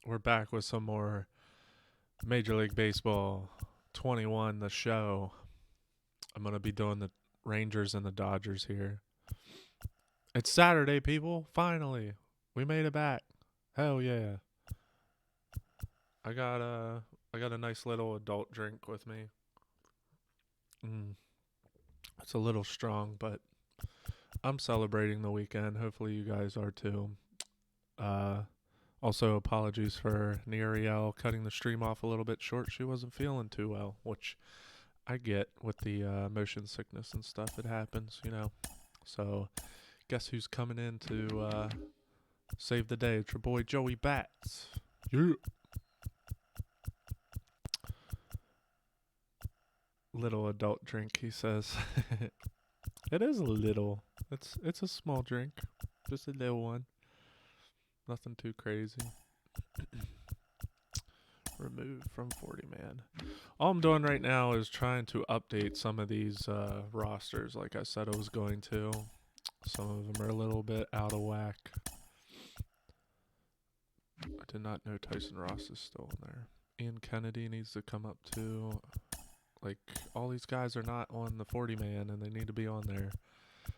We're back with some more Major League Baseball 21, the show. I'm going to be doing the Rangers and the Dodgers here. It's Saturday, people. Finally. We made it back. Hell yeah. I got a I got a nice little adult drink with me. Mm, it's a little strong, but I'm celebrating the weekend. Hopefully you guys are too. Uh Also, apologies for Neriel cutting the stream off a little bit short. She wasn't feeling too well, which I get with the motion sickness and stuff. It happens. So, guess who's coming in to save the day? It's your boy Joey Bats. Yeah. Little adult drink, he says. It is a little. It's a small drink, just a little one. Nothing too crazy. Removed from 40 man. All I'm doing right now is trying to update some of these rosters, like I said I was going to. Some of them are a little bit out of whack. I did not know Tyson Ross is still in there. Ian Kennedy needs to come up too. Like, all these guys are not on the 40 man, and they need to be on there.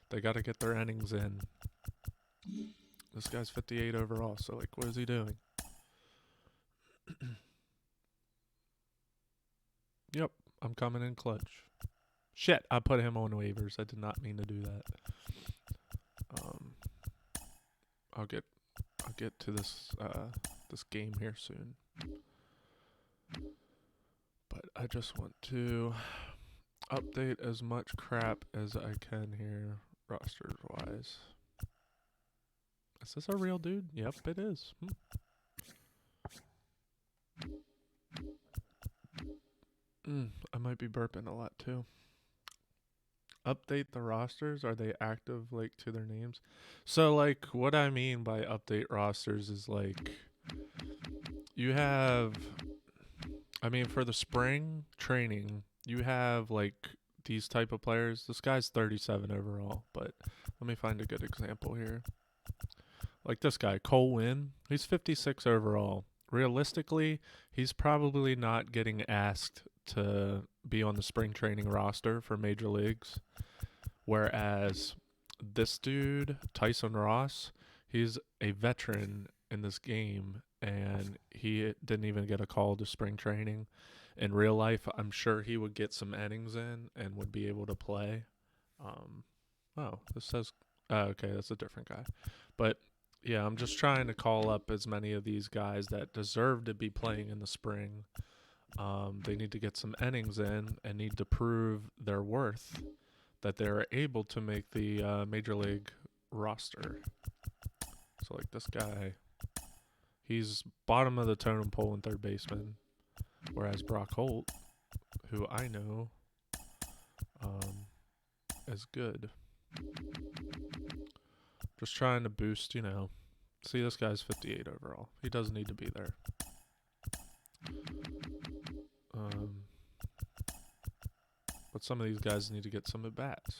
They got to get their innings in. This guy's 58 overall, so, like, what is he doing? Yep, I'm coming in clutch. Shit, I put him on waivers. I did not mean to do that. I'll get to this game here soon. But I just want to update as much crap as I can here, rosters wise. Is this a real dude? Yep, it is. I might be burping a lot too. Update the rosters? Are they active, like, to their names? So, like, what I mean by update rosters is, like, you have, I mean, for the spring training, you have, like, these type of players. This guy's 37 overall, but let me find a good example here. Like this guy, Cole Winn, he's 56 overall. Realistically, he's probably not getting asked to be on the spring training roster for major leagues. Whereas this dude, Tyson Ross, he's a veteran in this game and he didn't even get a call to spring training. In real life, I'm sure he would get some innings in and would be able to play. This says, okay, that's a different guy. But yeah, I'm just trying to call up as many of these guys that deserve to be playing in the spring. They need to get some innings in and need to prove their worth that they're able to make the major league roster. So, like this guy, he's bottom of the totem pole in third baseman, whereas Brock Holt, who I know, is good. Just trying to boost. See, this guy's 58 overall. He doesn't need to be there. But some of these guys need to get some at bats.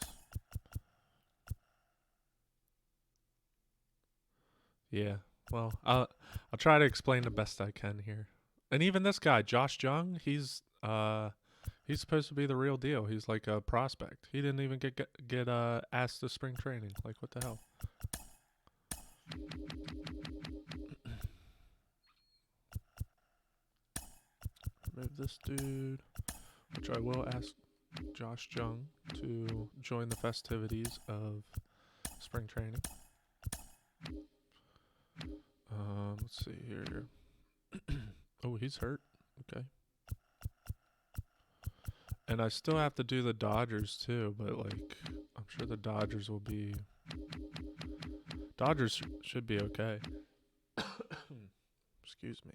Yeah. Well, I'll try to explain the best I can here. And even this guy, Josh Jung, he's supposed to be the real deal. He's like a prospect. He didn't even get asked to spring training. Like, what the hell? Remove this dude, which I will ask Josh Jung to join the festivities of spring training. Let's see here. Oh, he's hurt. Okay. And I still have to do the Dodgers too, but like, I'm sure the Dodgers will be. Dodgers should be okay. Excuse me.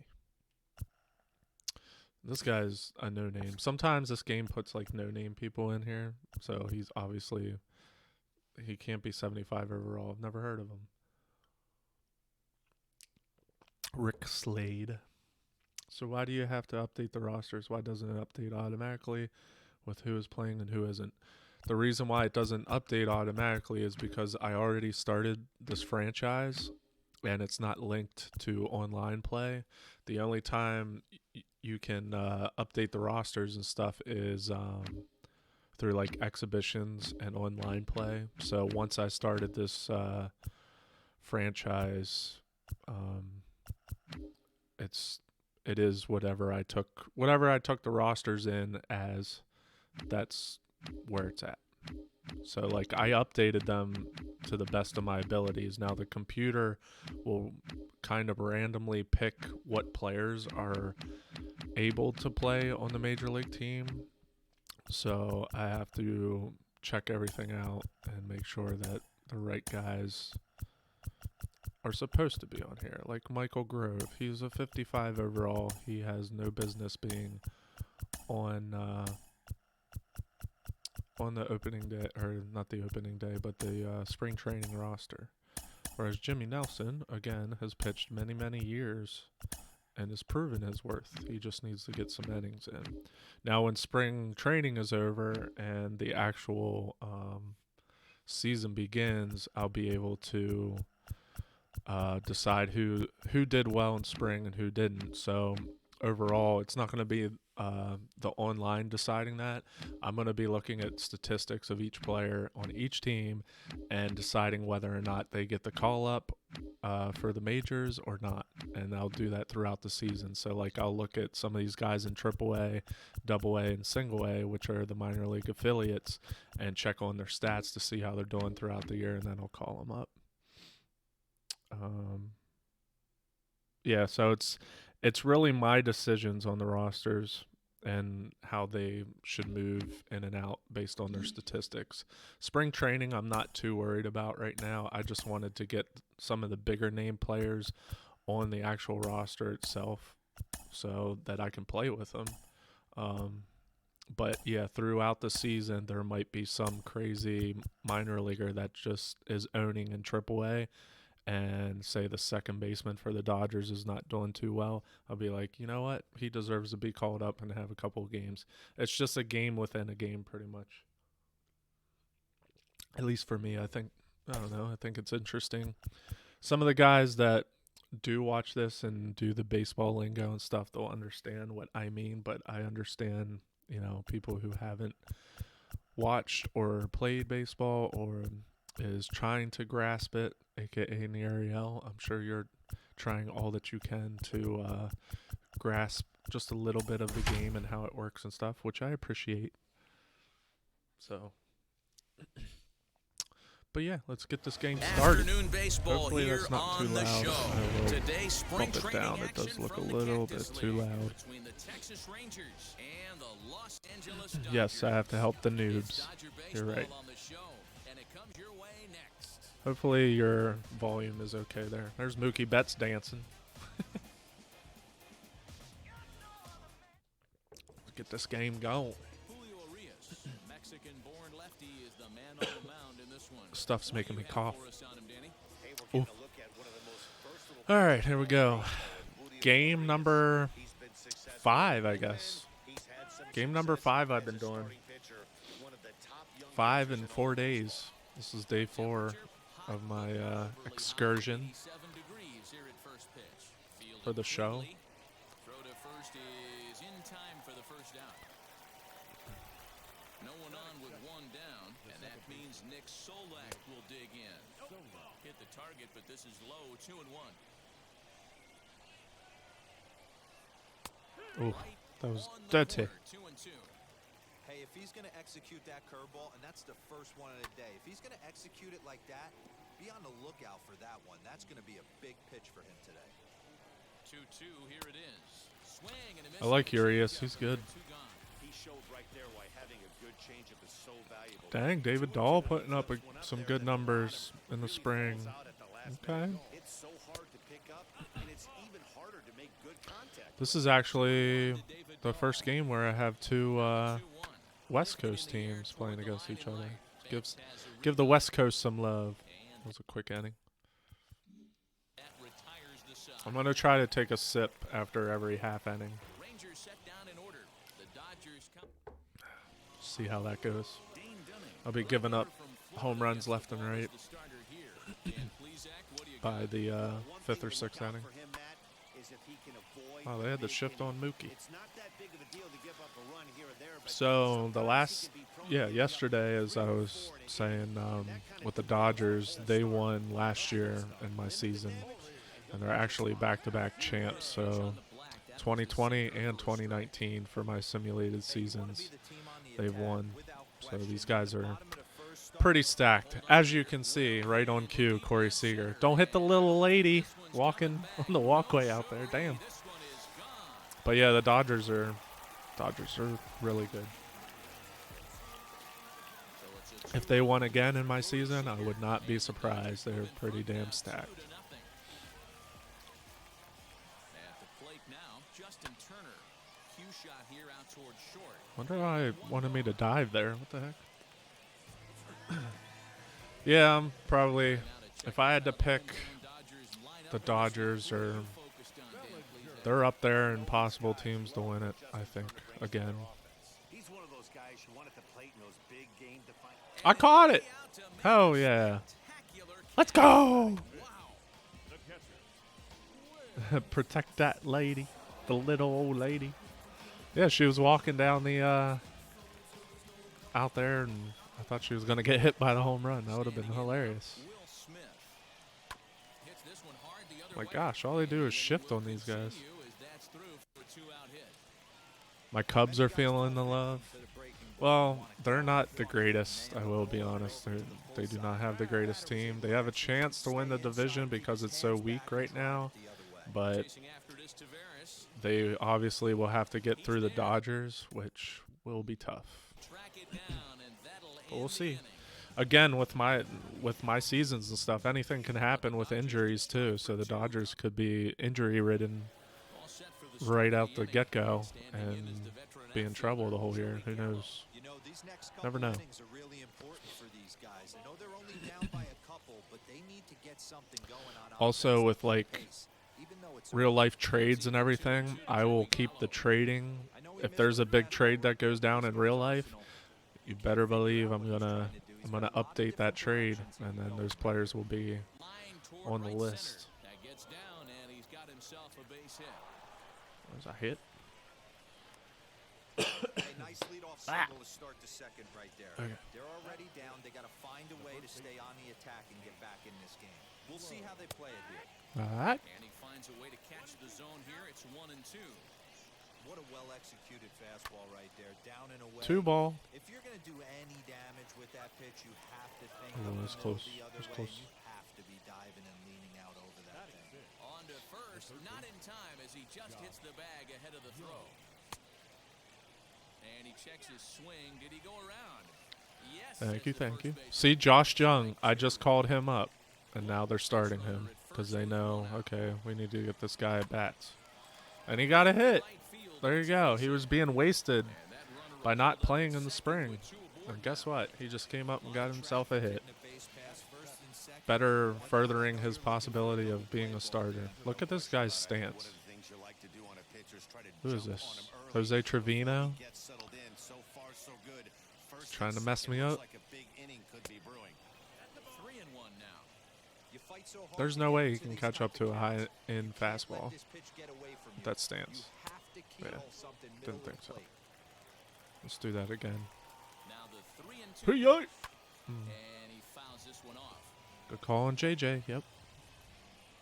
This guy's a no name. Sometimes this game puts like no name people in here, so he's obviously he can't be 75 overall. I've never heard of him. Rick Slade. So why do you have to update the rosters? Why doesn't it update automatically with who is playing and who isn't? The reason why it doesn't update automatically is because I already started this franchise and it's not linked to online play. The only time you can update the rosters and stuff is through like exhibitions and online play. So once I started this franchise, um, it's it is whatever I took the rosters in as. That's where it's at. So like I updated them to the best of my abilities. Now the computer will kind of randomly pick what players are able to play on the major league team. So I have to check everything out and make sure that the right guys are supposed to be on here. Like Michael Grove, he's a 55 overall. He has no business being on the opening day, or not the opening day, but the spring training roster. Whereas Jimmy Nelson, again, has pitched many, many years and has proven his worth. He just needs to get some innings in. Now, when spring training is over and the actual season begins, I'll be able to decide who did well in spring and who didn't. So overall, it's not going to be the online deciding that. I'm going to be looking at statistics of each player on each team and deciding whether or not they get the call up for the majors or not. And I'll do that throughout the season. So like I'll look at some of these guys in AAA, AA, and Single A, which are the minor league affiliates, and check on their stats to see how they're doing throughout the year, and then I'll call them up. Yeah, so it's really my decisions on the rosters and how they should move in and out based on their statistics. Spring training, I'm not too worried about right now. I just wanted to get some of the bigger name players on the actual roster itself so that I can play with them. But yeah, throughout the season, there might be some crazy minor leaguer that just is owning in AAA, and say the second baseman for the Dodgers is not doing too well. I'll be like, you know what? He deserves to be called up and have a couple of games. It's just a game within a game, pretty much. At least for me, I don't know. I think it's interesting. Some of the guys that do watch this and do the baseball lingo and stuff, they'll understand what I mean, but I understand, people who haven't watched or played baseball or is trying to grasp it, aka Nariel. I'm sure you're trying all that you can to grasp just a little bit of the game and how it works and stuff, which I appreciate. So, but yeah, let's get this game started. Afternoon baseball. Hopefully here that's not too on loud. the show. I will Today, spring bump it down. It does look a little bit too loud. The Texas Rangers and the Los Angeles Dodgers. Yes, I have to help the noobs. You're right. Hopefully your volume is okay there. There's Mookie Betts dancing. Let's get this game going. Stuff's making me cough. Ooh. All right, here we go. Game number 5, I guess. Game number 5 I've been doing. 5 in 4 days. This is day 4 of my excursion for the show. No one on with one down, and that means Nick Solak will dig in. Hit the target, but this is low, 2-1. Ooh, that was dirty. Hey, if he's going to execute that curveball, and that's the first one of the day, if he's going to execute it like that, be on the lookout for that one. That's going to be a big pitch for him today. 2-2, here it is. Swing and a miss. I like Urias. He's good. He showed right there why having a good changeup is so valuable. Dang, David Dahl putting up some good numbers in the spring. Okay. It's so hard to pick up, and it's even harder to make good contact. This is actually the first game where I have 2 West Coast teams playing against each other. Give the West Coast some love. That was a quick inning. I'm going to try to take a sip after every half inning. See how that goes. I'll be giving up home runs left and right. by the One fifth thing or to sixth look out inning. for him, Matt, is if he can avoid Oh, the they had the big shift on inning. Mookie. It's not that big of a deal to give up a run here or there, but So the sometimes he last, can be prone to yeah, giving up yesterday, as 3 I or was 4 in an saying, inning, and that kind of with the can cause Dodgers, a they start. won All last right, year in my season, and they're actually back-to-back champs. So 2020 and 2019 for my simulated Hey, you want to be seasons, the team on the they've attack won. without So question. these guys The are bottom of the first start, pretty stacked, as you can see right on cue. Corey Seager, don't hit the little lady walking on the walkway out there. Damn. But yeah, the Dodgers are really good. If they won again in my season, I would not be surprised. They're pretty damn stacked. At the plate now, Justin Turner. Cue shot here out toward short. Wonder why I wanted me to dive there. What the heck? Yeah, I'm probably, if I had to pick the Dodgers, or they're up there in possible teams to win it, I think, again. He's one of those guys who want at the plate in those big game defining. I caught it. Oh, yeah. Let's go. Protect that lady. The little old lady. Yeah, she was walking down the, out there, and I thought she was going to get hit by the home run. That would have been hilarious. My gosh, all they do is shift on these guys. My Cubs are feeling the love. Well, they're not the greatest, I will be honest. They do not have the greatest team. They have a chance to win the division because it's so weak right now, but they obviously will have to get through the Dodgers, which will be tough. But we'll see. Again, with my seasons and stuff, anything can happen with injuries too. So the Dodgers could be injury-ridden right out the get-go and be in trouble the whole year. Who knows? You know, these next Never couple know. innings are really important for these guys. I know they're only down by a couple, but they need to get something going on Also, offense with to like keep pace. Even though it's real-life trades and everything, I will keep the trading. If there's a big trade that goes down in real life, you better believe I'm gonna update that trade, and then those players will be on the list. There's a hit. A nice leadoff single to start the second right there. Okay. They're already down. They got to find a way to stay on the attack and get back in this game. We'll see how they play it here. All right. And he finds a way to catch the zone here. It's 1-2. What a well-executed fastball right there, down and away. 2 ball. If you're going to do any damage with that pitch, you have to think Oh, of that's the close. the other That's way. close. You have to be diving and leaning out over that thing. On to first, not in time as he just hits the bag ahead of the throw. And he checks his swing. Did he go around? Yes. Thank you, thank you. See, Josh Jung, I just called him up, and now they're starting him because they know, okay, we need to get this guy at bats. And he got a hit. There you go. He was being wasted by not playing in the spring. And guess what? He just came up and got himself a hit. Better furthering his possibility of being a starter. Look at this guy's stance. Who is this? Jose Trevino? Trying to mess me up? 3-1 now. You fight so hard There's to no get way he into can these catch up type to of a games. high-end You can't fastball. let this pitch get away from you. That stance. You have to Yeah. keyhole something middle Didn't of the think so. plate. Let's do that again. Now the 3-2. Hey-yay! And he fouls this one off. Good call on JJ. Yep.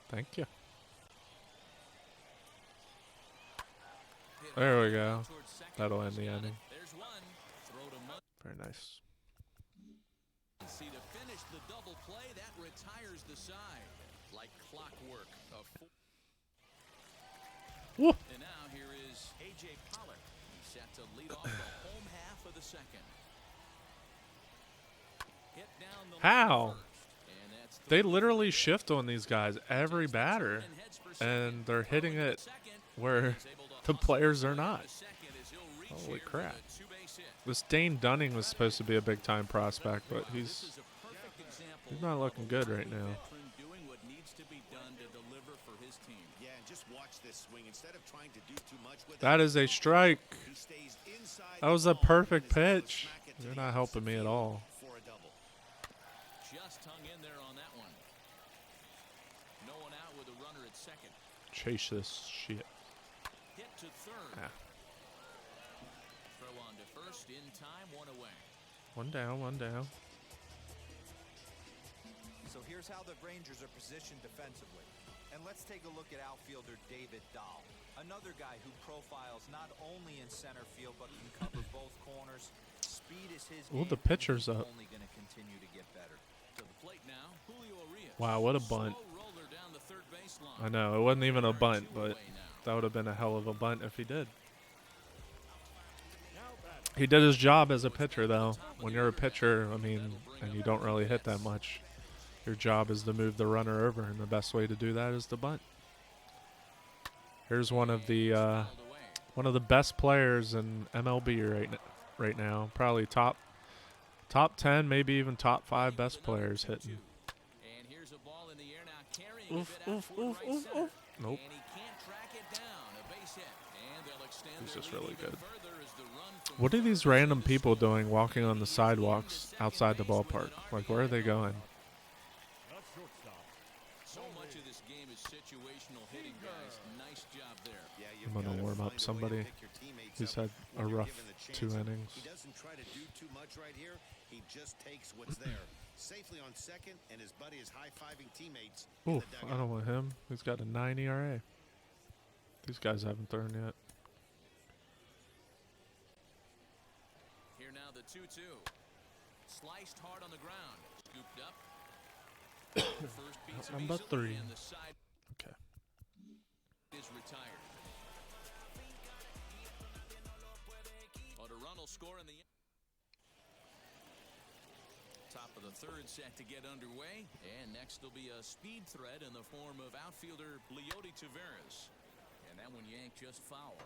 Thank you. Hit There we hard go. towards second. That'll end the He's got inning. it. There's one. Throw to Munn. Very nice. See, to finish the double play, that retires the side. Like clockwork. Woo! And now here is A.J. Pollock. He's set to lead off the home half of the second. Hit down the How? line first, and that's They 3 literally for shift on these guys every batter, and heads for second. and they're hitting Throwing to it second. where He's able to the hustle players are his way not. to second as he'll reach Holy here with crap. a two-base hit. This Dane Dunning was supposed to be a big-time prospect, but This he's is a perfect example he's not looking of a good right veteran now. doing what needs to be done to deliver for his team. Yeah, and just watch this swing. Instead of trying to do too much with That is a strike. he stays inside That was the a ball and perfect is able to pitch. smack it to You're the not helping me at all. for a double. Just hung in there on that one. with a runner at second. Chase this shit. Hit to third. Ah. Throw on to first in time, one away. One down, one down. So here's how the Rangers are positioned defensively. And let's take a look at outfielder David Dahl. Another guy who profiles not only in center field but can cover both corners. Speed is his Ooh, game, the pitcher's and he's up. only going to continue to get better. To the plate now, Julio Urias. Wow, what a bunt. Slow roller down the third baseline. I know, it wasn't even a bunt, Two but away now. that would have been a hell of a bunt if he did. He did his job as a pitcher, though. When you're a pitcher, I mean, and you don't really hit that much, your job is to move the runner over, and the best way to do that is to bunt. Here's one of the best players in MLB right now. Probably top 10, maybe even top 5 best players hitting. And here's a ball in the air now, carrying Oof, it out oof, toward oof, right oof, center. oof. Nope. And he can't track it down. A base hit. And they'll extend He's their just lead really even good. further as the run from What are first these to random the people second. doing walking on the sidewalks outside the ballpark? Like, where are they going? So much of this game is situational hitting, guys. Nice job there. Yeah, I'm you've gonna gotta warm up find a way to somebody pick your teammates who's up had a when you're rough given the 2 chance. innings. He doesn't try to do too much right here. He just takes what's there. Safely on second, and his buddy is high-fiving teammates in Oof, the I dugout. don't want him. He's got a 9 ERA. These guys haven't thrown yet. Here now the 2-2. Sliced hard on the ground. Scooped up. First piece of Number easily, 3. and the side Okay. is retired. But a run will score in the top of the third set to get underway. And next will be a speed threat in the form of outfielder Leody Taveras. And that one yanked just foul.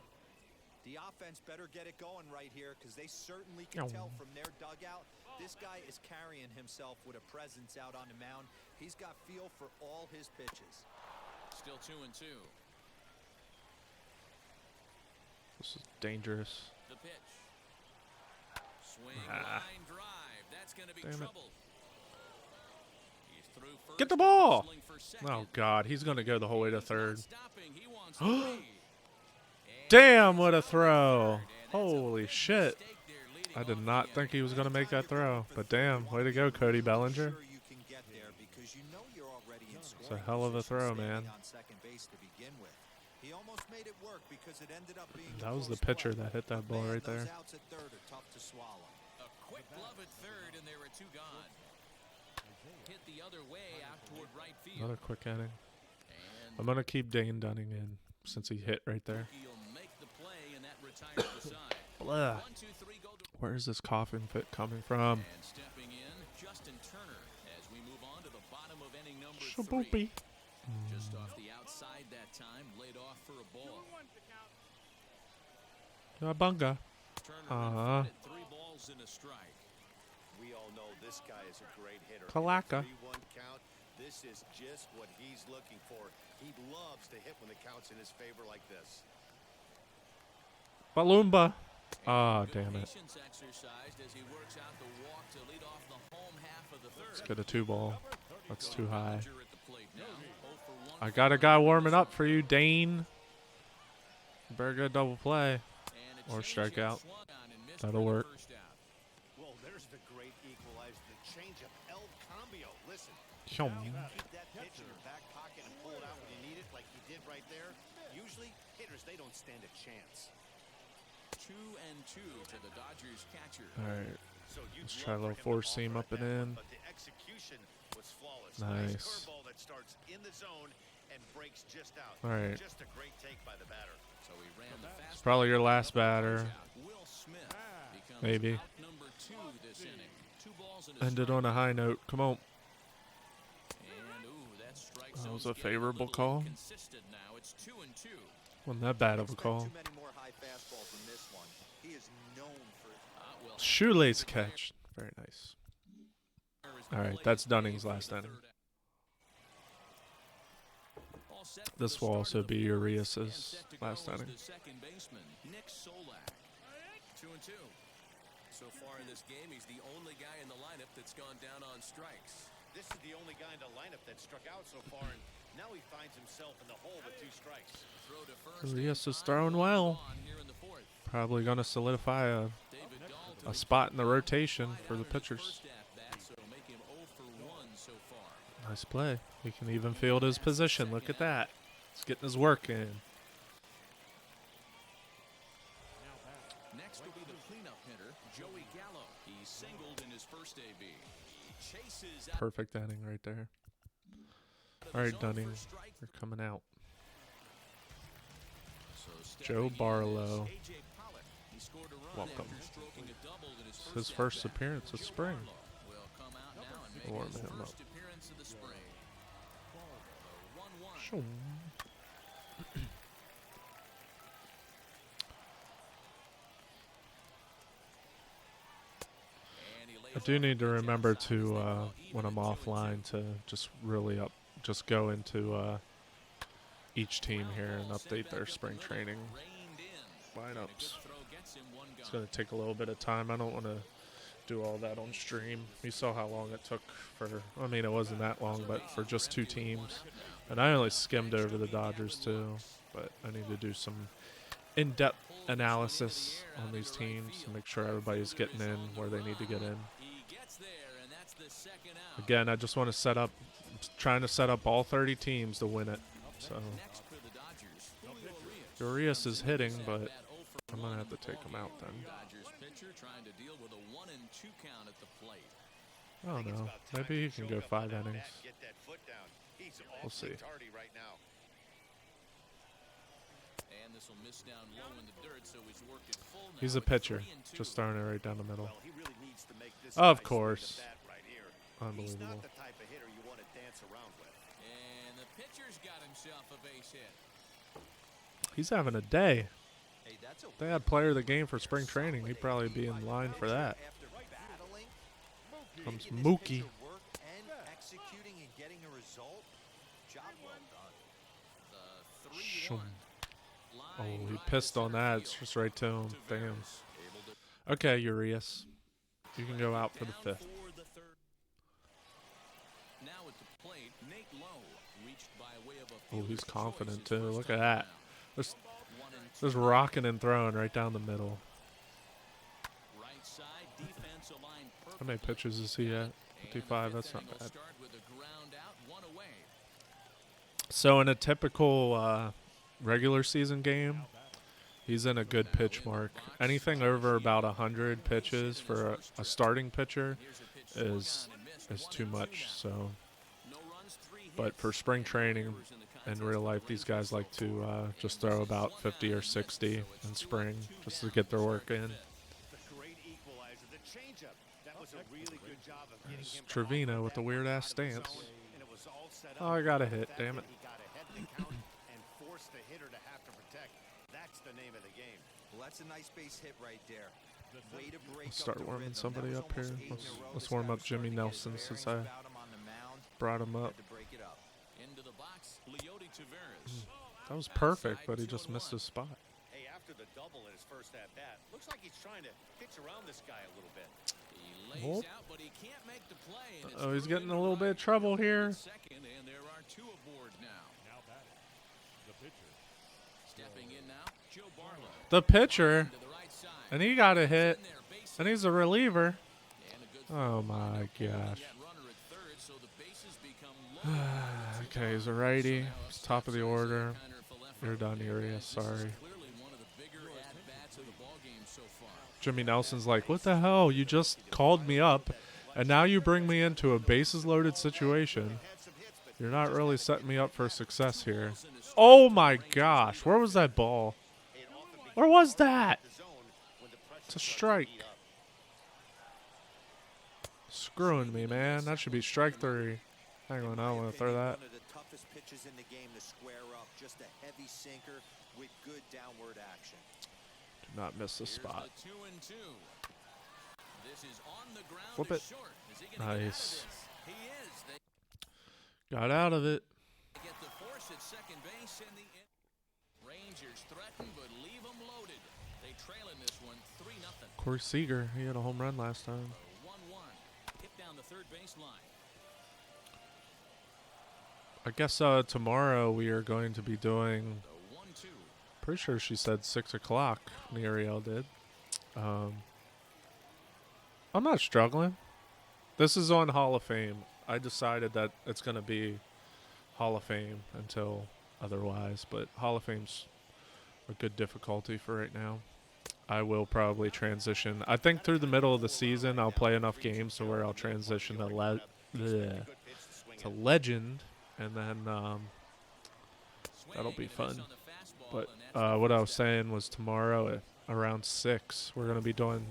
The offense better get it going right here because they certainly Ow. can tell from their dugout. This guy is carrying himself with a presence out on the mound. He's got feel for all his pitches. Still 2-2. This is dangerous. The pitch. Swing, Ah. line drive. That's going to be Damn it. trouble. He's through first, Get the ball! whistling for second. Oh, God. He's going to go the whole way to He's not third. stopping. He wants the lead. And Damn, he's what a over throw. third, and that's a Holy big shit. mistake there, leading I did off not the think inning. he was going to make that throw. But damn, way to go, You Cody wanna Bellinger. make sure you can get there because you know you're already in It's a scoring hell of a position throw, standing man. on second base to begin with. He almost made it work because it ended up being That a was the close pitcher play. that hit that But ball man, right those there. outs at third are tough to swallow. A quick glove at third, and there are 2 gone. Hit the other way out toward right field. Another quick inning. And I'm going to keep Dane Dunning in since he hit right there. he'll make the play, and that retires the side. Blah. 1, 2, 3, go to Where's this coughing fit coming from? and stepping in, Justin Turner as we move on to the bottom of inning number 3. Shaboopy. Just off the outside that time, laid off for a ball. Bunga. Turner Uh-huh. in front at 3 balls and a strike. We all know this guy is a great hitter. Kalaka. 3-1 count. This is just what he's looking for. He loves to hit when the count's in his favor like this. Balloomba. Ah, Good damn it. patience exercised as he works out the walk to lead off the home half of the third. Let's get a 2 ball. That's too high. Bellinger at the plate now. 0 for 1 I got a guy warming up for you, Dane. Very good double play. and a or changeup strikeout. swung on and missed That'll for the work. first out. Well, there's the great equalizer, the changeup El Cambio. Listen, Hyum. you can keep that pitch in your back pocket and pull it out when you need it like he did right there. Usually, hitters, they don't stand a chance. 2-2 to the Dodgers catcher. All right. So you'd Let's love try a for little him to four offer seam at up and that one, in. But the execution was flawless. Nice. Curveball that starts in the zone and breaks just out. All right. Just a great take by the batter. So he ran the fastball. It's probably your last batter. Will Smith becomes Maybe. out number 2 this inning. 2 balls and a Ended strike. on a high note. Come on. And that strike That was zone's a getting favorable little call. inconsistent now. It's 2-2. Wasn't that bad of a Expect call. too many more high fastballs in this one. He is known for Well, Shoelace catch. Very nice. All right, that's Dunning's last inning. All set for This the will start also of the be fourth, Urias's and set to go last is inning. the second baseman, Nick Solak. 2-2. So far in this game, he's the only guy in the lineup that's gone down on strikes. This is the only guy in the lineup that struck out so far, and Now he finds himself in the hole with 2 strikes. Throw to first Urias in is time, throwing 1 well. gone here in the 4th. Probably going to solidify David Dahl to a the spot in the kickoff. rotation Wide for out the in his pitchers. first at-bat, so make him 0 for 1 so far. Nice play. He can even field his position. Look at that. He's getting his work in. Next will be the cleanup hitter, Joey Gallo. He singled in his first AB. He chases out Perfect inning right there. of All his right, own Dunning. for strike. You're coming out. So Joe stepping in Barlow. is A.J. Pollock. He scored a run Welcome. after stroking a double in his It's his first first at-bat. appearance of Joe spring. Barlow will come out now and make Warm his him first up. appearance of the spring. The 1-1. Shoo. And he lays I do off need to a pitch remember outside as they to, draw when even I'm at 2-2. offline, to just really just go into each team here and update their spring training lineups. It's going to take a little bit of time. I don't want to do all that on stream. You saw how long it took for, I mean, it wasn't that long, but for just 2 teams. And I only skimmed over the Dodgers too, but I need to do some in-depth analysis on these teams and make sure everybody's getting in where they need to get in. Again, I just want to trying to set up all 30 teams to win it. So Urias is hitting, but I'm going to have to take him out then. I don't know. Maybe he can go 5 innings. We'll see. He's a pitcher. Just throwing it right down the middle. Of course. Unbelievable. He's not the type of hitter you want to dance around with. And the pitcher's got himself a base hit. He's having a day. Hey, that's If they had player of the game for spring training, he'd probably be in line for that. after battling, Comes making this Mookie. pitcher work and executing and getting a result. Job well done. The 3-1. Shoom. Oh, Line he drive pissed to on center that. field. It's just right to him. Damn. Able to Okay, Urias. You can go out for the down 5th. for the third. Now at the plate, Nate Lowe reached by way of a Oh, he's fielder's confident choice his too. first Look time at that. around. Just, 1-2. just rocking and throwing right down the middle. Right side, defense aligned How many perfectly. pitches is he at? And the 55. fifth That's not inning will bad. start with a ground out, 1 away. So in a typical regular season game, he's in a good pitch mark. Anything over about 100 pitches for a starting pitcher is too much. So, No runs, 3 hits, but for spring and no training errors in the in contest. real life, these guys like to just throw about 50 or 60 in spring just to get their work in. The great equalizer, the changeup. That was a really good job of getting There's him to Trevino operate with the that weird one ass out of the stance. zone, and it was all set Oh, up. I got a The hit, fact damn that it. He got ahead of the count and forced the hitter to have to protect. That's the name of the game. Well, that's a nice base hit right there. Way to break Let's start up the warming rhythm. somebody That was up here. almost 8 in a Let's- row. let's This warm guy up was Jimmy starting to get Nelson his since bearings I about him on the mound. brought him up. Had to break it up. Into the box, Leody Taveras. That was perfect, but he just missed his spot. Hey, after the double in his first at-bat, looks like he's trying to pitch around this guy a little bit. He lays Oh. out, but he can't make the play. And it's Oh, he's through getting a into little bit right. of trouble here. Second, and there are 2 aboard now. Stepping in now, Joe Barlow. The pitcher, To the right side. and he got a hit, In there, base and he's a reliever. and a good Oh throw. my Holding gosh. that runner at third, so the bases become low. Okay, he's a righty. Now He's up top of the topside, order. Kiner Falefa. You're done, Urias. This is Sorry. clearly one of the bigger at-bats of the ballgame so far. Jimmy Nelson's like, what the hell? You just called me up, and now you bring me into a bases-loaded situation. You're not really setting me up for success here. Oh my gosh, where was that ball? Where was that? It's a strike. Screwing me, man. That should be strike 3. Hang on, I don't want to throw that. One of the toughest pitches in the game to square up. Just a heavy sinker with good downward action. Do not miss the Here's spot. the 2-2. This is on the ground. Flip to it. short. Is he gonna get out of Nice. this? He is. They Got out of it. get the force at second base in the Rangers threaten but leave them loaded. They trail in this one 3-0. Corey Seager, he had a home run last time. 1-1. Hit down the third baseline. I guess tomorrow we are going to be doing. The 1-2. Pretty sure she said 6 o'clock. Muriel did. I'm not struggling. This is on Hall of Fame. I decided that it's going to be Hall of Fame until otherwise, but Hall of Fame's a good difficulty for right now. I will probably transition. I think through the middle of the season, I'll play enough games to where I'll transition to Legend, and then that'll be fun. But what I was saying was tomorrow at around 6, we're going to be doing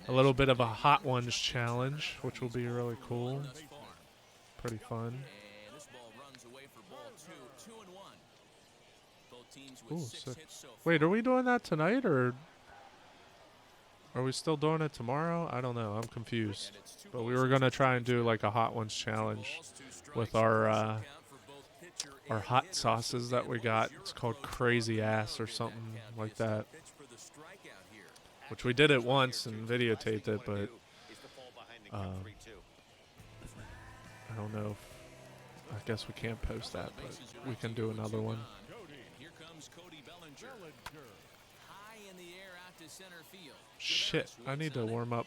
a little bit of a Hot Ones challenge, which will be really cool. Pretty fun. And this ball runs away for ball 2. 2-1. Both teams with Ooh, 6 sick. hits so far. Wait, are we doing that tonight, or are we still doing it tomorrow? I don't know. I'm confused. And it's 2 But we balls were and going to 2 try and strikes. do like a Hot Ones challenge 2 strikes. with Count our for both pitcher hot and hitter. sauces that we got. It's called Crazy Ass or something like that. Pitch for the strikeout here. Which we did it once and videotaped it, but I don't know. I guess we can't post that, but we can do another one. And here comes Cody Bellinger. High in the air out to center field. Shit, I need to warm up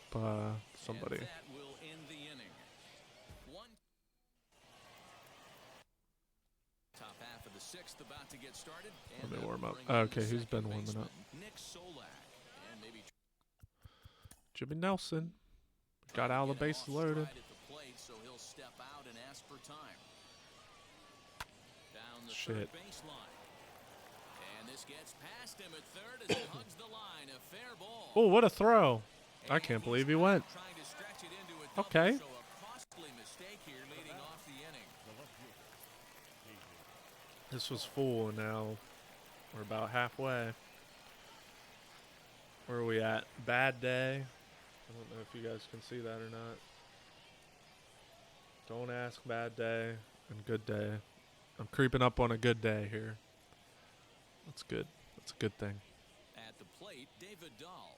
somebody. And that will end the inning. Top half of the 6th about to get started. Let me And warm up. bring in the Okay, who's been second warming baseman, up? Nick Solak. And maybe Jimmy Nelson. Got all the bases loaded. At the plate, so he'll step out and ask for time. Down the Shit. third baseline. And this gets past him at third as it hugs the line. A fair ball. Oh, what a throw. I can't believe he went. Trying to stretch it into a double, Okay. so a costly mistake here leading off the inning. This was full, and now we're about halfway. Where are we at? Bad day. I don't know if you guys can see that or not. Don't ask bad day and good day. I'm creeping up on a good day here. That's good. That's a good thing. At the plate, David Dahl.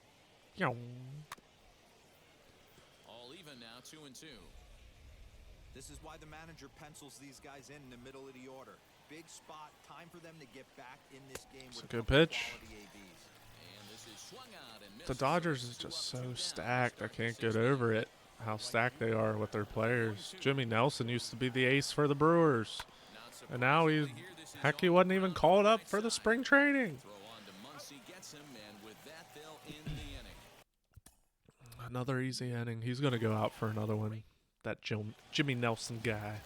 Yow. All even now, 2-2. This is why the manager pencils these guys in the middle of the order. Big spot, time for them to get back in this game It's with a good couple pitch. quality ABs. And this is swung out and The missed. Dodgers is just so stacked. I can't get over it. How stacked they are with their players. Jimmy Nelson used to be the ace for the Brewers. And now heck, he wasn't even called up for the spring training. Throw on to Muncy gets him, and with that, they'll end the inning. Another easy inning. He's going to go out for another one. That Jimmy Nelson guy.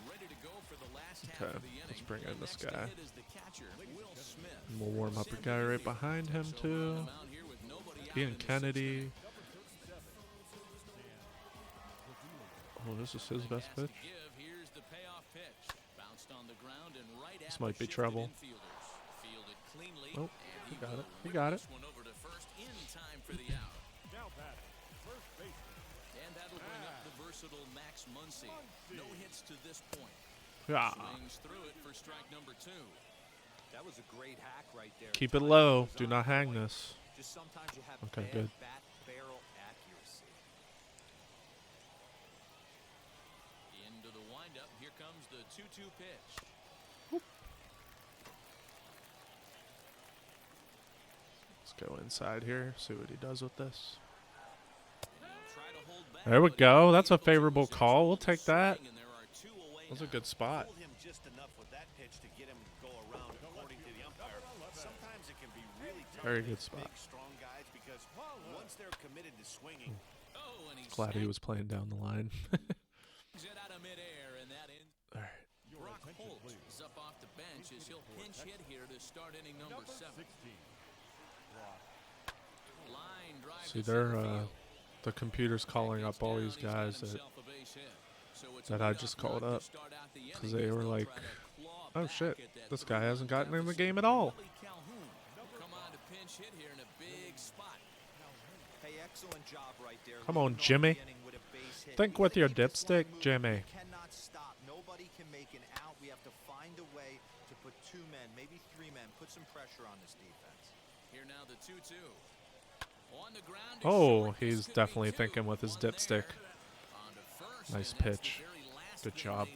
Ready to go for the last half Okay, of the inning. let's bring in this Next to guy. hit is the catcher, Will Smith. And we'll warm up a guy right behind him, So on too. the mound here with nobody out Ian in the sixth Kennedy. inning. Oh, this is his best Has to pitch. give. Here's the payoff pitch. Bounced on the ground and right This at might the be shifted trouble. infielders. Fielded cleanly, Oh, and he got will it. He whip got it. this one over to first in time for the out. And that'll bring up the versatile Max Muncy. No hits to this point. Yeah. Swings through it for strike number 2. That was a great hack right there. Keep it Timing low. was Do on not hang point. this. Just sometimes you have Okay, bad good. bat barrel accuracy. Into the windup. Here comes the 2-2 pitch. Let's go inside here. See what he does with this. And he'll try to hold back, There we but go. he'll That's be a able to favorable resist call. the We'll take that. swing, and there are 2 away That was a now. good spot. Hold him just enough with that pitch to get him go around according to the umpire. Sometimes it can be really tough Very to good hit spot. big, strong guys because once they're committed to swinging, Oh, and he Glad he was playing down the line. snags it out of midair, and that ends. All right. Brock Holt is up off the bench as he'll pinch hit here to start inning number 7. Line drive See, to center field. the computer's calling Gets up all down, these he's got guys that himself a base hit. So it's that a I leadoff just called run to up start out the because inning they as were they'll like, try to claw oh back shit, at that this guy 3-1 hasn't gotten in the deficit. game at all. Willie Calhoun will come on to pinch hit here in a big spot. Hey, excellent job right there. Come on, Leading off Jimmy. the inning with a base hit. Think We with gotta your keep this line dipstick, moving. Jimmy. We cannot stop. Nobody can make an out. We have to find a way to put 2 men, maybe 3 men, put some pressure on this defense. Here now the 2-2. On the ground. Oh, he's definitely thinking with his dipstick. Nice pitch. Good job.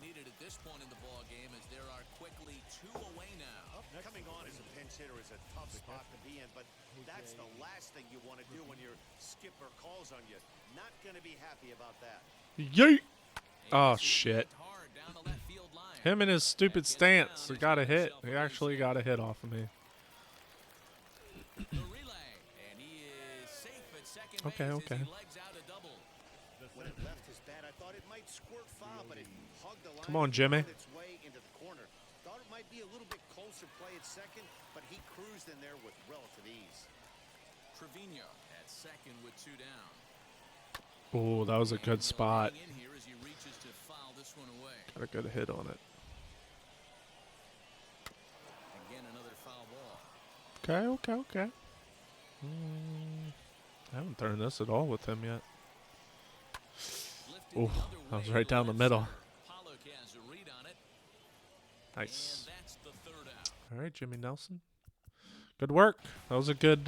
hitter is a tough spot to be in, but that's the last thing you want to do when your skipper calls on you. Not going to be happy about that. Yeet! Oh, shit. Him and his stupid stance. He got a hit. He actually got a hit off of me. Okay, okay. When it left his bat, I thought it might squirt foul, but it hugged the line. Come on, Jimmy. Its way into the corner. Thought it might be a little bit closer play at second, but he cruised in there with relative ease. Trevino at second with 2 down. Oh, that was a good spot. In here as he reaches to foul this one away. Got a good hit on it. Again, another foul ball. Okay, okay, okay. I haven't thrown this at all with him yet. Oh, that was right down the middle. Pollock has a read on it. Nice. And that's the 3rd out. All right, Jimmy Nelson. Good work. That was a good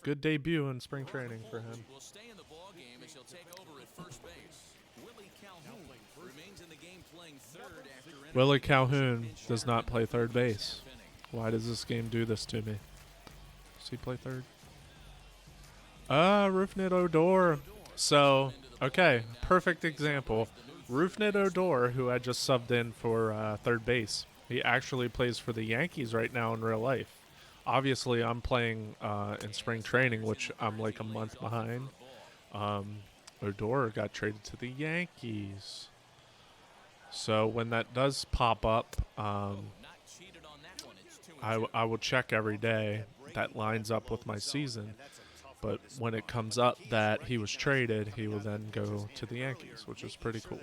good debut in spring training for him. Will stay in the ball game as he'll take over at first base. Willie Calhoun remains in the game playing third after Willie Calhoun does not play third base. Why does this game do this to me? Does he play third? Roofnit Odor. So, okay, perfect example. Roofnit Odor, who I just subbed in for third base, he actually plays for the Yankees right now in real life. Obviously, I'm playing in spring training, which I'm like a month behind. Odor got traded to the Yankees. So when that does pop up, I will check every day. That lines up with my season. But when it comes up that he was traded, he will then go to the Yankees, which is pretty cool.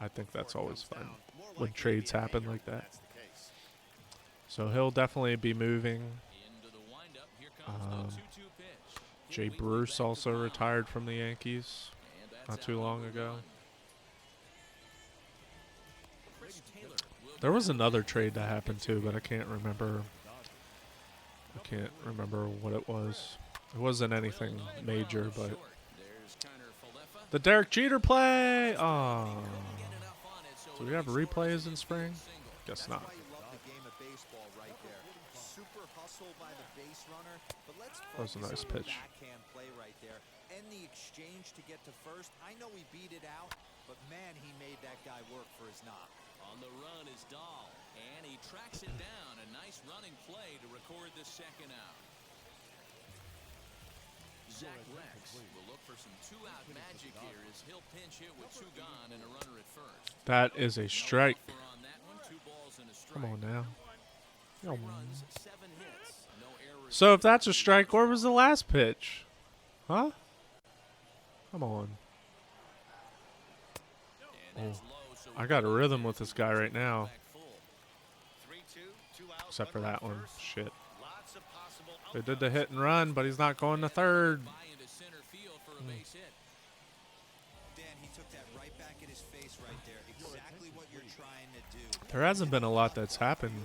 I think that's always fun when trades happen like that. So he'll definitely be moving. Jay Bruce also retired from the Yankees not too long ago. There was another trade that happened too, but I can't remember. I can't remember what it was. It wasn't anything major, but the Derek Jeter play. Oh, do we have replays in spring? Guess not. That was a nice pitch. And the exchange to get to first. I know he beat it out, but man, he made that guy work for his knock. On the run is Dahl, and he tracks it down. A nice running play to record the 2nd out. Zach Rex will look for some 2-out magic here as he'll pinch hit with 2 gone and a runner at first. That is a strike. On that one, 2 balls and a strike. Come on now. Runs, 7 hits, no errors. So if that's a strike, where was the last pitch? Huh? Come on. Oh, I got a rhythm with this guy right now. Except for that one. Shit. They did the hit and run, but he's not going to third. There hasn't been a lot that's happened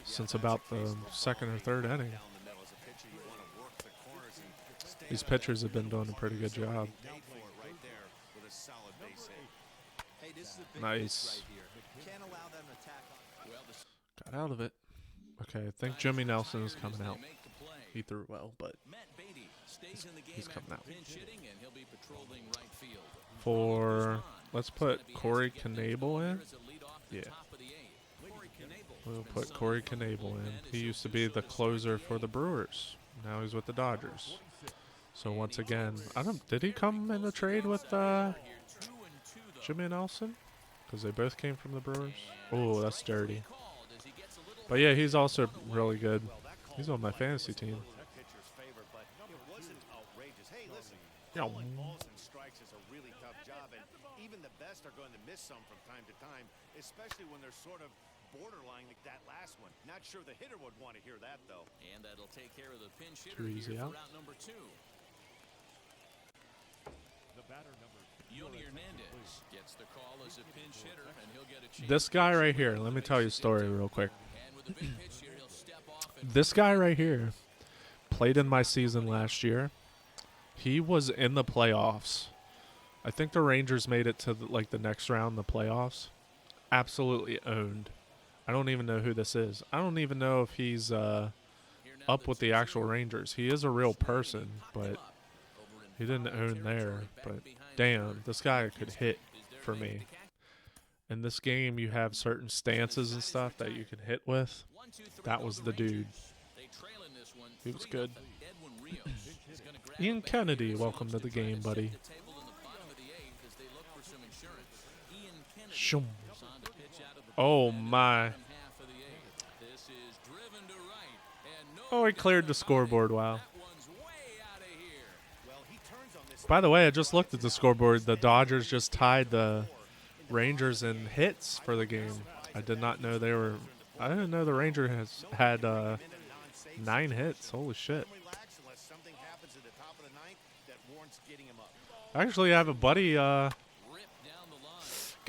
since about the 2nd or 3rd inning. These pitchers have been doing a pretty good job. Nice. Got out of it. Okay, I think Jimmy Nelson is coming out. He threw well, but he's coming out. For, let's put Corey Knable in. Yeah. We'll put Corey Knable in. He used to be the closer for the Brewers. Now he's with the Dodgers. So once again, did he come in a trade with Jimmy Nelson? Because they both came from the Brewers. Oh, that's dirty. But yeah, he's also really good. He's on my fantasy team. Balls and strikes is a really tough job, and even the best are going to miss some from time to time, especially when they're sort of borderline like that last one. Not sure the hitter would want to hear that, though. And that'll take care of the pinch hitter Too easy here out. for route number 2. The batter number Yoni Hernandez gets the call as a pinch hitter, and he'll get a chance. This guy right here, let me tell you a story real quick. This guy right here played in my season last year. He was in the playoffs. I think the Rangers made it to the next round, the playoffs. Absolutely owned. I don't even know who this is. I don't even know if he's Here now up with the actual Rangers. He is a real person, but he didn't own there. But damn, this guy could hit for me. In this game, you have certain stances and stuff that you can hit with. That was the dude. He was good. Ian Kennedy, welcome to the game, buddy. Shoom. Oh my. Oh, he cleared the scoreboard. Wow. By the way, I just looked at the scoreboard. The Dodgers just tied the Rangers in hits for the game. I did not know they were. I didn't know the Rangers had 9 hits. Holy shit. I actually have a buddy. Get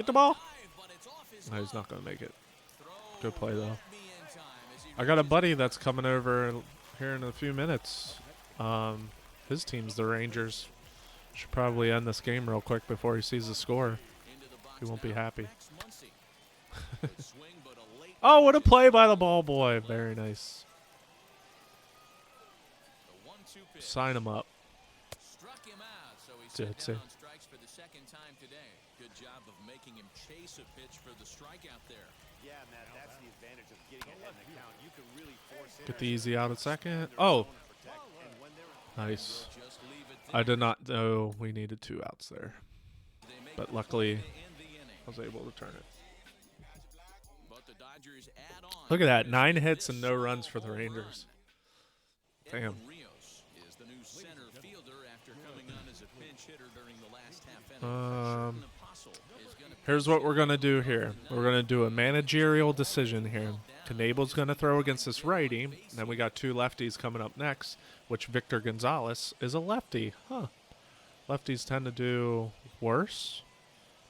the ball. No, he's not going to make it. Good play, though. I got a buddy that's coming over here in a few minutes. His team's the Rangers. Should probably end this game real quick before he sees the score. He won't be happy. Oh, what a play by the ball boy. Very nice. Sign him up. That's it. Good job of making him chase a pitch for the strikeout there. Yeah, Matt, that's the advantage of getting ahead in the count. You can really force Get the easy out at second. Oh. Nice. I did not know we needed 2 outs there. But luckily, I was able to turn it. Look at that. 9 hits and no runs for the Rangers. Damn. Here's what we're going to do here. We're going to do a managerial decision here. Knabel's going to throw against this righty. Then we got 2 lefties coming up next, which Victor Gonzalez is a lefty. Huh. Lefties tend to do worse.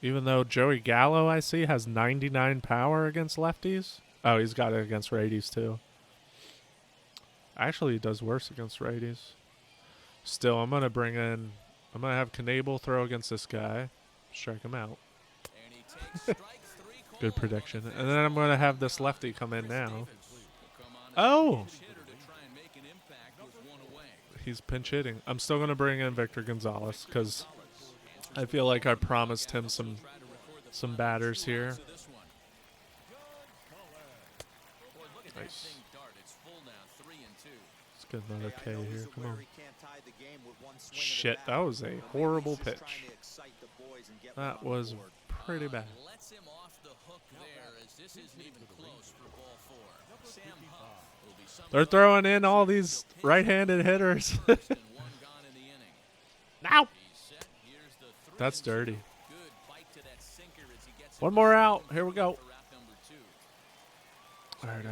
Even though Joey Gallo, I see, has 99 power against lefties. Oh, he's got it against righties, too. Actually, he does worse against righties. Still, I'm going to have Knabel throw against this guy. Strike him out. Good prediction. And then I'm going to have this lefty come in now. Oh! He's pinch hitting. I'm still going to bring in Victor Gonzalez because I feel like I promised him some batters here. Nice. Let's get another K here. Come on. Shit, that was a horrible pitch. That was pretty bad. They're throwing in all these right-handed hitters. Now. That's dirty. One more out. Here we go. All right.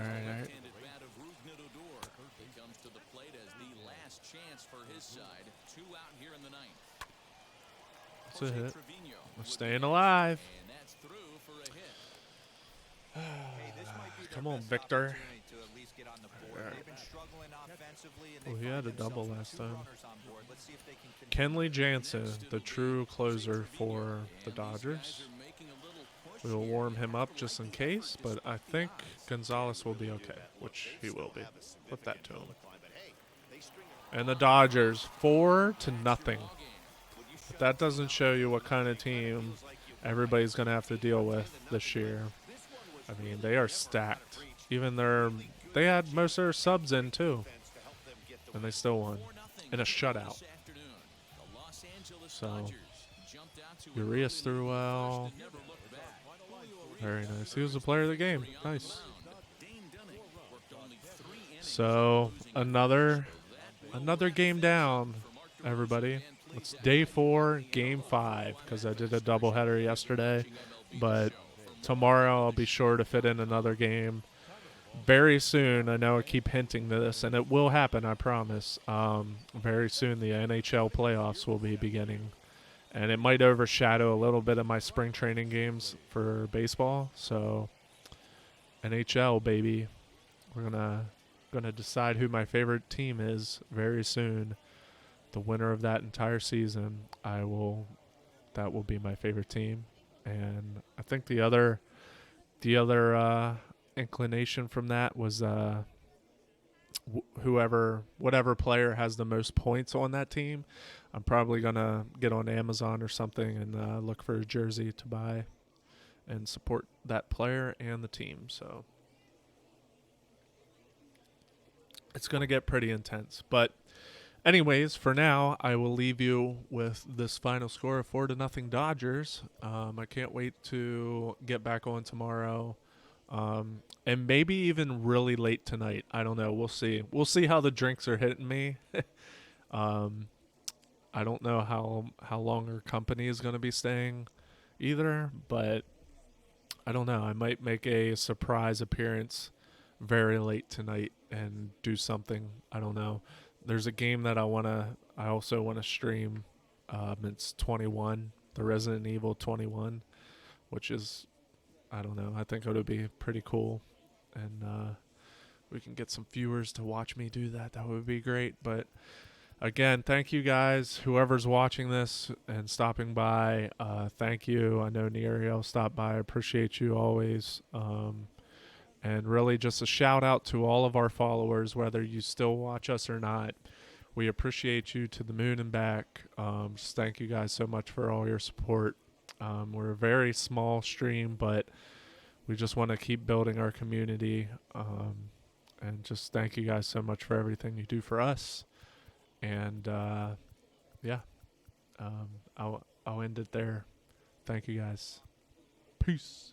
That's a hit. We're staying alive. Come on, Victor. Oh, he had a double last time. Kenley Jansen, the true closer for the Dodgers. We will warm him up just in case, but I think Gonzalez will be okay, which he will be. Put that to him. And the Dodgers, 4-0. But that doesn't show you what kind of team everybody's going to have to deal with this year. I mean, they are stacked. Even they had most of their subs in, too. And they still won. In a shutout. So, Urias threw well. Very nice. He was the player of the game. Nice. So, another game down, everybody. It's day 4, game 5, because I did a doubleheader yesterday. But tomorrow I'll be sure to fit in another game. Very soon, I know I keep hinting to this, and it will happen, I promise. Very soon the NHL playoffs will be beginning. And it might overshadow a little bit of my spring training games for baseball. So, NHL, baby. We're gonna decide who my favorite team is very soon. The winner of that entire season, that will be my favorite team. And I think the other inclination from that was whatever player has the most points on that team. I'm probably gonna get on Amazon or something and look for a jersey to buy and support that player and the team. So it's gonna get pretty intense. But anyways, for now, I will leave you with this final score of 4-0 Dodgers. I can't wait to get back on tomorrow. And maybe even really late tonight. I don't know. We'll see. We'll see how the drinks are hitting me. um, I don't know how long our company is going to be staying either, but I don't know. I might make a surprise appearance very late tonight and do something. I don't know. There's a game that I also want to stream. It's 21, the Resident Evil 21, which is, I don't know. I think it would be pretty cool, and we can get some viewers to watch me do that. That would be great. But again, thank you guys, whoever's watching this and stopping by. Thank you. I know Nerio stopped by. I appreciate you always. And really just a shout out to all of our followers, whether you still watch us or not. We appreciate you to the moon and back. Just thank you guys so much for all your support. We're a very small stream, but we just want to keep building our community. And just thank you guys so much for everything you do for us. And yeah, I'll end it there. Thank you guys. Peace.